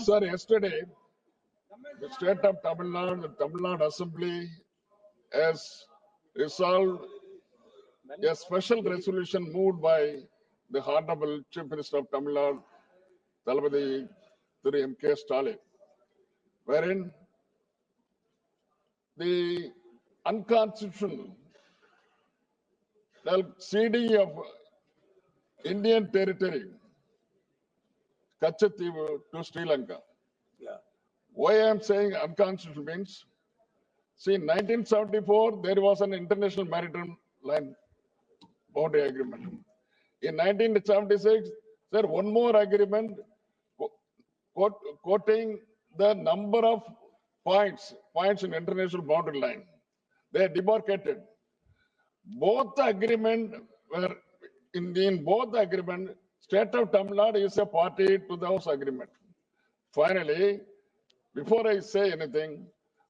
Sir, yesterday, the state of Tamil Nadu, the Tamil Nadu Assembly has resolved a special resolution moved by the Honorable Chief Minister of Tamil Nadu, Thalapathy Thiru M.K. Stalin, wherein the unconstitutional ceding of Indian territory, Kachativu, to Sri Lanka. Yeah. Why I am saying unconstitutional means, see, in 1974, there was an international maritime line boundary agreement. In 1976, there one more agreement quoting the number of points in international boundary line. They demarcated. Both the agreement were in both the agreement, state of Tamil Nadu is a party to those agreement. Finally, before I say anything,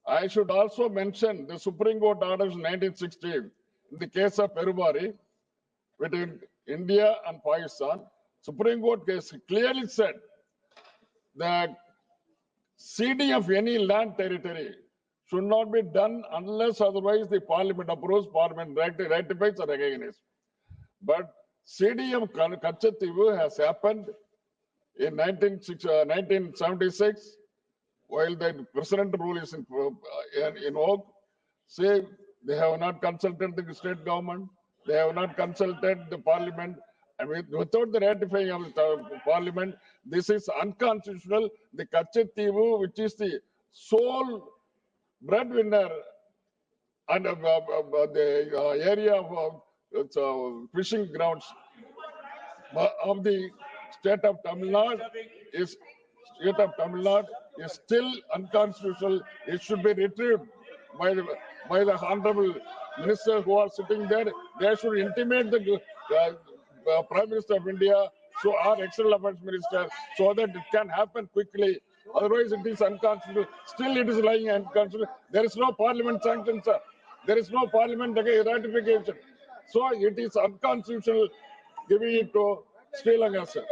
I should also mention the Supreme Court orders 1960 in the case of Perubari between India and Pakistan. Supreme Court case clearly said that ceding of any land territory should not be done unless otherwise the parliament approves, parliament ratifies or recognizes. But ceding of Kachativu has happened in 1976, while the president rule is in vogue. Say they have not consulted the state government, they have not consulted the parliament, and without the ratifying of the parliament, this is unconstitutional. The Kachativu, which is the sole breadwinner and the area of fishing grounds of the state of Tamil Nadu is still unconstitutional. It should be retrieved by the honorable minister who are sitting there. They should intimate the Prime Minister of India, so our External Affairs Minister, so that it can happen quickly. Otherwise, it is unconstitutional. Still, it is lying unconstitutional. There is no parliament sanction, sir. There is no parliament ratification. So it is unconstitutional giving it to Sri Lanka, sir.